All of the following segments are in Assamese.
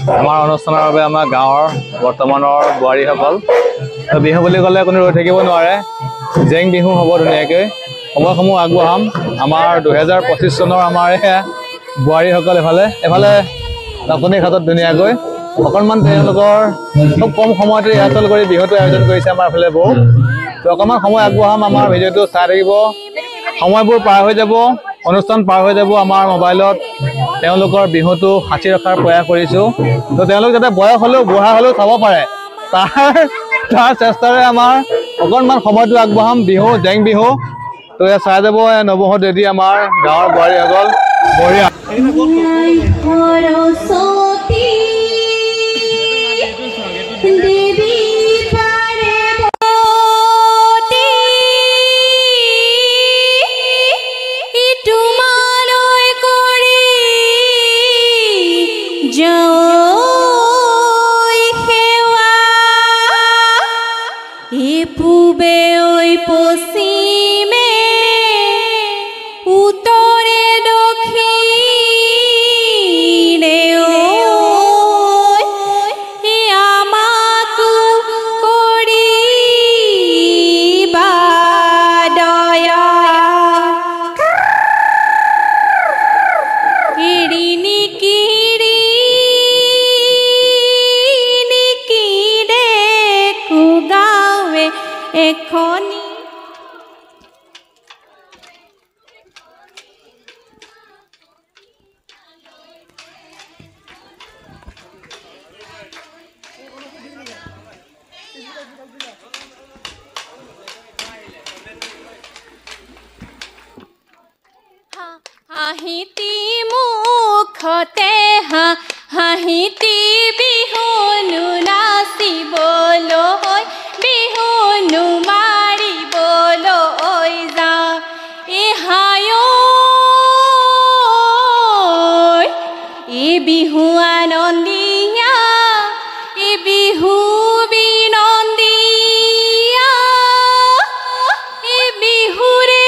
আমাৰ অনুষ্ঠানৰ বাবে আমাৰ গাঁৱৰ বৰ্তমানৰ বোৱাৰীসকল বিহু বুলি ক'লে কোনো ৰৈ থাকিব নোৱাৰে জেং বিহু হ'ব ধুনীয়াকৈ সময়সমূহ আগবঢ়াম আমাৰ 2025 চনৰ আমাৰ বোৱাৰীসকল এফালে নাচনী ঘাটত ধুনীয়াকৈ অকণমান তেওঁলোকৰ খুব কম সময়তে ৰিহাৰ্চেল কৰি বিহুটো আয়োজন কৰিছে আমাৰ ফালে বৌ তো অকণমান সময় আগবঢ়াম আমাৰ ভিডিঅ'টো চাই থাকিব সময়বোৰ পাৰ হৈ যাব অনুষ্ঠান পাৰ হৈ যাব আমাৰ মোবাইলত তেওঁলোকৰ বিহুটো সাঁচি ৰখাৰ প্ৰয়াস কৰিছোঁ তো তেওঁলোক যাতে বয়স হ'লেও বুঢ়া হ'লেও চাব পাৰে তাৰ চেষ্টাৰে আমাৰ অকণমান সময়টো আগবঢ়াম বিহু জেং বিহু তো চাই যাব নৱহঁত ৰেডি আমাৰ গাঁৱৰ বোৱাৰীসকল বঢ়িয়া হাঁহিতি মুখতে হাঁহিতি বিহুনো নাচিবলৈ বিহুনো মাৰিবলৈ যাওঁ এই বিহু আনন্দীয়া এই বিহু বিনন্দীয়া এই বিহুৰে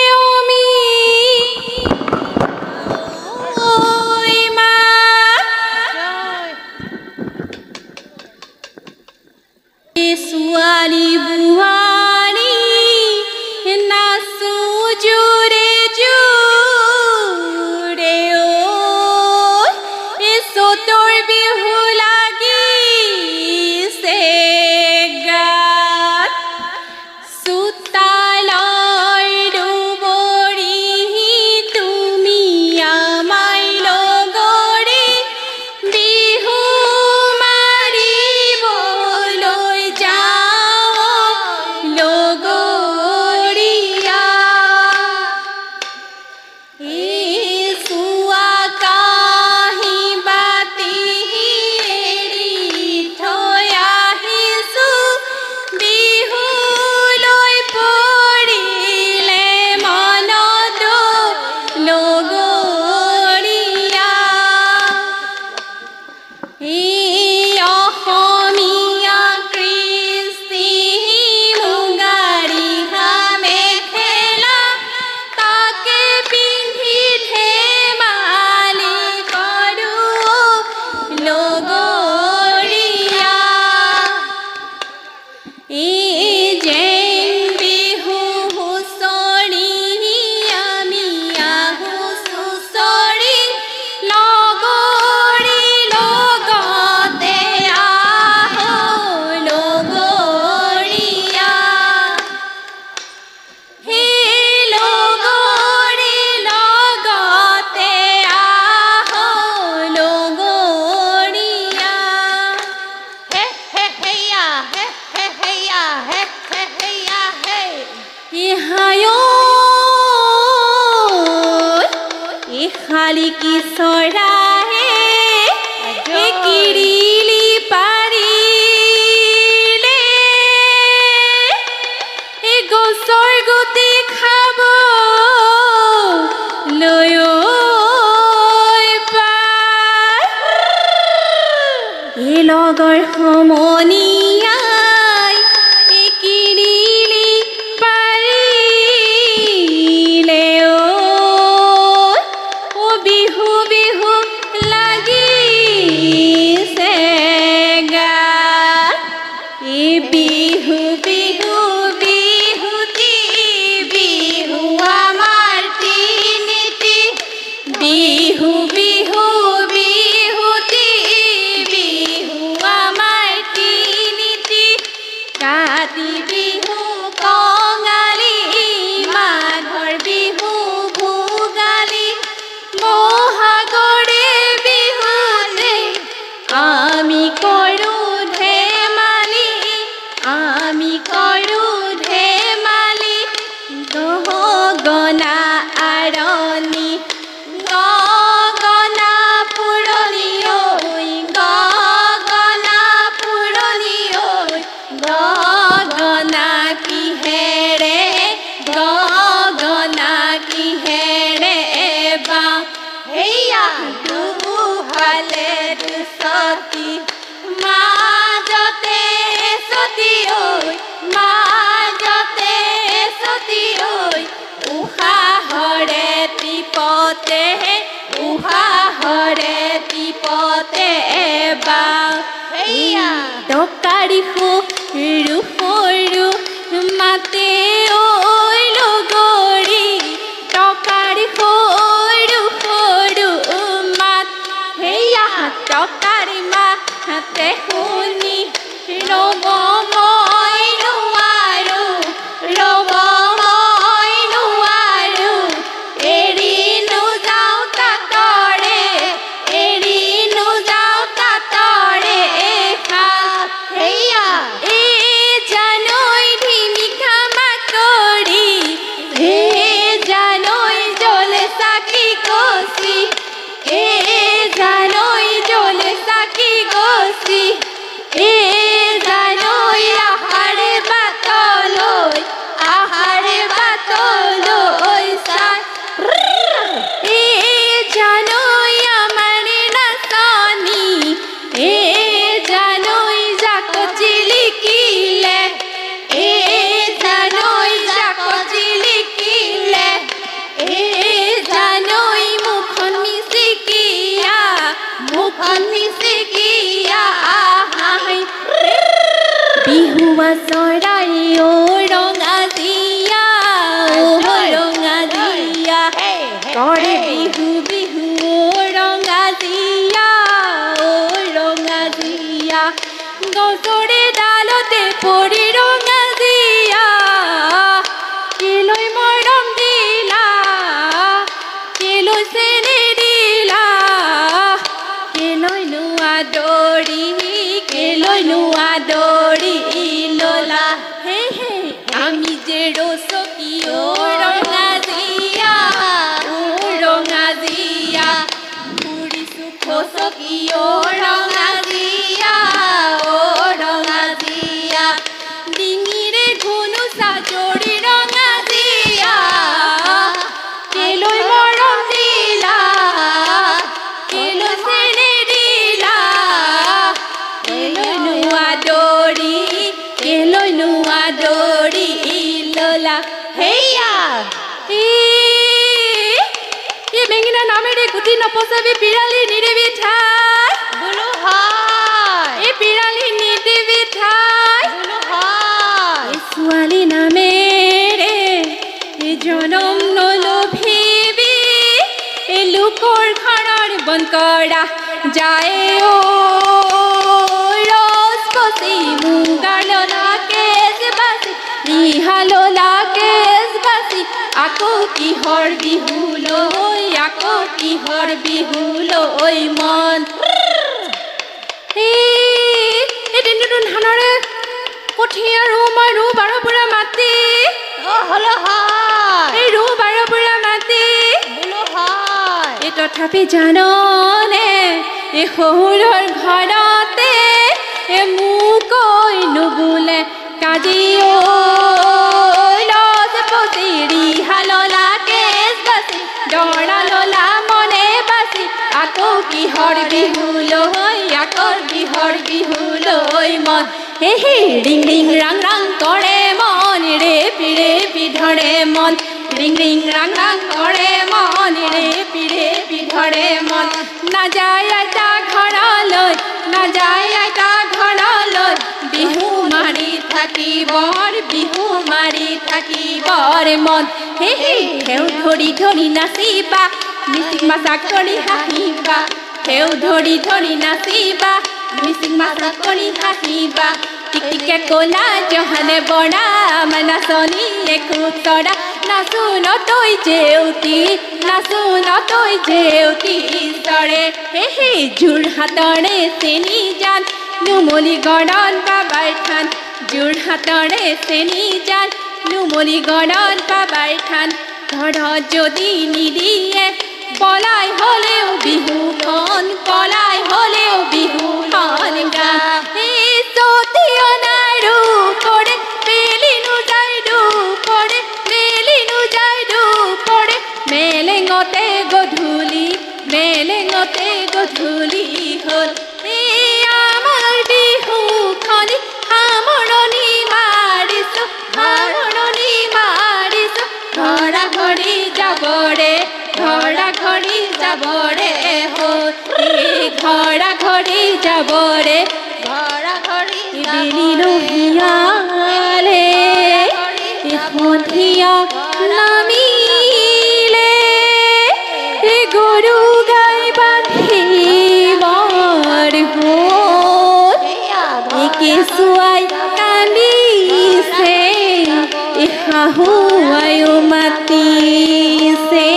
ছোৱালী বুঢ়ানী নাচো জোৰে জোৰে চতৰ বিহু লাগিছে গাত চোতালৰ দুবৰি তুমি আমাৰ লগৰে বিহু মাৰিবলৈ লগৰীয়া চুৱা কাঁহী বাতি এৰি থৈ আহিছোঁ বিহুলৈ পৰিলে মনতো লগৰীয়া অসমীয়া কৃষ্টি মুগাৰী মেখেলা তাকে পিন্ধি ধেমালি কৰোঁ লগৰীয়া জেং বিহু হুঁচৰি আমি আহোঁ চুঁচৰি লগৰী লগতে আহোঁ লগৰীয়া লগৰী লগতে আহোঁ লগৰীয়া হেয়া খালি কি চৰাহে কিৰিলি পাৰিলে গছৰ গুটি খাব লৈ লগৰ সমনীয়াই কিৰিলি পাৰিলে বিহু বিহু লাগিছে আমি কৰো ধেমালি আমি কৰো ধেমালি গগনা আৰণি গগনা পুৰণি ঐ গগনা পুৰণি ঐ গগনা কিহেৰে গগনা কিহেৰে বা হেয়া দুহালে দুচতি মাজতে সতি ঐ মাজতে সতি ঐ উশাহৰে টিপতে বা হেয়া টকাৰি সৰু সৰু মাতে ঐ লগৰী টকাৰি সৰু সৰু মাত হেয়া টকাৰি মাতে শুনি ৰ'ব মই নোৱাৰো ৰ'ব মই নোৱাৰো এৰি নোযাওঁ তাতৰে এৰি নোযাওঁ তাতৰে হেয়া জানৈ ধিমিকা মাকৰি জানৈ জ্বলে চাকি গছি জানৈ জ্বলে চাকি গছি জানৈ আহাৰে বাটলৈ চাই জানৈ আমাৰে নাচনি জানৈ জাক জিলিকিলে জানৈ জাক জিলিকিলে জানৈ মুখন মিচিকিয়া বিহুৱা চৰাই ও ৰঙা দিয়া কৰে বিহু বিহু ও ৰঙা দিয়া গছৰে ডালতে পৰি ৰঙা দিয়া কেলৈ মৰম দিলা কেলৈ চেনি দিলা কেলৈ নোৱা দৰি ললা হে আমি যে ৰচকি ও ৰঙা দিয়া ফুৰিছো খচকি ও ৰঙা দিয়া ডিঙিৰে ঘুনুচা জৰি ৰঙা দিয়া কেলৈ মৰম দিলা কেলৈ চেনি দিলা কেলৈ নোৱা দৰি ললা হেয়া বেঙিনা নামেৰে গুটি নপচাবি পিৰালি নিদিবি ঠাই বোলো হয় পিৰালি নিদিবি ঠাই বোলো হয় ছোৱালী নামেৰে জনম নলভিবি লোকৰ ঘৰৰ বন কৰা যায় ও ৰচপচি মুগাৰ ললা কেজ বাচি ৰিহা ললা কেজ বাচি আকৌ কিহৰ বিহুলৈ মন দিনটো ধানৰে কঠীয়া ৰু বাৰ বুঢ়া মাটি ৰু বাৰ বুঢ়া মাটি তথাপি জাননে শহুৰৰ ঘৰতে মোকৈ নুবোলে কাজি ৰিহা ললা কেজ বাচি দৰা ললা মনে বাচি আকৌ কিহৰ বিহুলৈ মন হে ৰিং ৰিং ৰাং ৰাং কৰে মন ৰেপি ধৰে মন ৰিং ৰিং ৰাং ৰাং কৰে মন ৰেপি ধৰে মন নাযায় আইতা ঘৰলৈ বিহু মাৰি থাকিবৰ মন হে হেউ ধৰি নাচিবা মিচিং মাছাক কৰি হাঁহিবা হেউ ধৰি নাচিবা মিচিং মাছাক কৰি হাঁহিবা টিকটিকে কোনা জহানে বৰা নাচনীয়ে খুচৰা নাচো নতৈ জেউতি নাচো নতৈ জেউতি চৰে হে যোৰহাটৰে চেনি জান নুমলীগড়ত বাবাৰ থান যোৰহাটৰে চেনি জান নুমলীগড়ত বাবাৰ থান ঘৰত যদি নিদিয়ে পলাই হ'লেও বিহুখন পলাই হ'লেও বিহুখন গান চতিয়া নাইৰো পৰে মেলিনো যায় দুপৰে মেলিনো যায় দুপৰে মেলেঙতে গধূলি হ'ল আমাৰ বিহুখনি সামৰণি মাৰিছোঁ ঘৰা ঘৰি যাবৰে হ'ল ঘৰা ঘৰি যাবৰে দিলিনো হিয়ালে সন্ধিয়া নামিলে গৰু গাই বান্ধিবৰ হ'ল কেঁচুৱাই কান্দিছে শাহুৱায়ো মাতিছে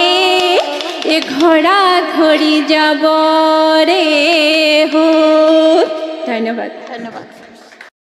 ঘৰা ঘৰি যাবৰে হ'ল ধন্যবাদ।